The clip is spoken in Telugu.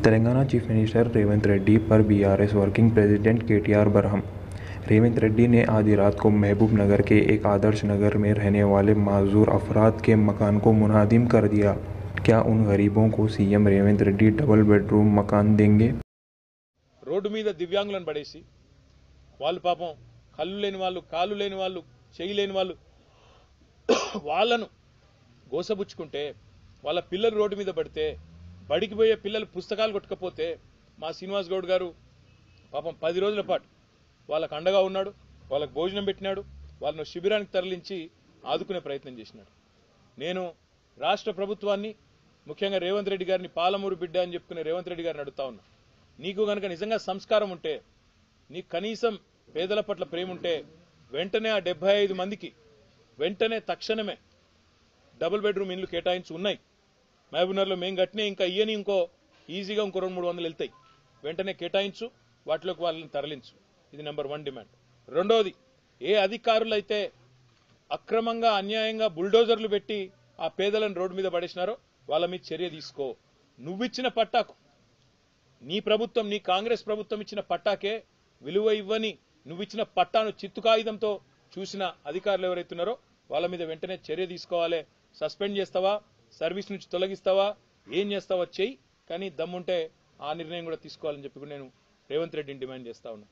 तेलंगाना चीफ मिनिस्टर रेवंत रेड्डी पर BRS working president KTR Barham. Revanth Reddy ने आधी रात को महबूब नगर के एक आदर्श नगर में रहने वाले माजूर अफराद के मकान को मुनादिम कर दिया। क्या उन गरीबों को CM Revanth Reddy double bedroom मकान देंगे? రోడ్డు మీద దివ్యాంగులను పడేసి వాళ్ళు పాపం కళ్ళు లేని వాళ్ళు, కాళ్ళు లేని వాళ్ళు, చెయ్యి లేని వాళ్ళు వాళ్ళను గోసబుచ్చుకుంటే వాళ్ళ పిల్లలు రోడ్డు మీద పడితే బడికి పోయే పిల్లలు పుస్తకాలు కొట్టకపోతే మా శ్రీనివాస్ గౌడ్ గారు పాపం 10 రోజుల పాటు వాళ్ళకు అండగా ఉన్నాడు, వాళ్ళకు భోజనం పెట్టినాడు, వాళ్ళను శిబిరానికి తరలించి ఆదుకునే ప్రయత్నం చేసినాడు. నేను రాష్ట్ర ప్రభుత్వాన్ని ముఖ్యంగా రేవంత్ రెడ్డి గారిని పాలమూరు బిడ్డ అని చెప్పుకునే రేవంత్ రెడ్డి గారిని అడుగుతా ఉన్నా, నీకు గనక నిజంగా సంస్కారం ఉంటే, నీకు కనీసం పేదల పట్ల ప్రేమ ఉంటే వెంటనే ఆ 75 మందికి వెంటనే తక్షణమే డబుల్ బెడ్రూమ్ ఇండ్లు కేటాయించి ఉన్నాయి. మహబూబ్నగర్లో మేము కట్టినే ఇంకా ఇయ్యని ఇంకో ఈజీగా ఇంకో 200-300 వెళ్తాయి. వెంటనే కేటాయించు, వాటిలోకి వాళ్ళని తరలించు. ఇది నెంబర్ 1 డిమాండ్. రెండోది, ఏ అధికారులైతే అక్రమంగా అన్యాయంగా బుల్డోజర్లు పెట్టి ఆ పేదలను రోడ్డు మీద పడేసినారో వాళ్ళ మీద చర్య తీసుకో. నువ్విచ్చిన పట్టాకు, నీ ప్రభుత్వం, నీ కాంగ్రెస్ ప్రభుత్వం ఇచ్చిన పట్టాకే విలువ ఇవ్వని నువ్విచ్చిన పట్టాను చిత్తు కాగితంతో చూసిన అధికారులు ఎవరైతున్నారో వాళ్ళ మీద వెంటనే చర్య తీసుకోవాలి. సస్పెండ్ చేస్తావా, సర్వీస్ నుంచి తొలగిస్తావా, ఏం చేస్తావా చెయ్యి, కానీ దమ్ముంటే ఆ నిర్ణయం కూడా తీసుకోవాలని చెప్పి నేను రేవంత్ రెడ్డిని డిమాండ్ చేస్తా ఉన్నా.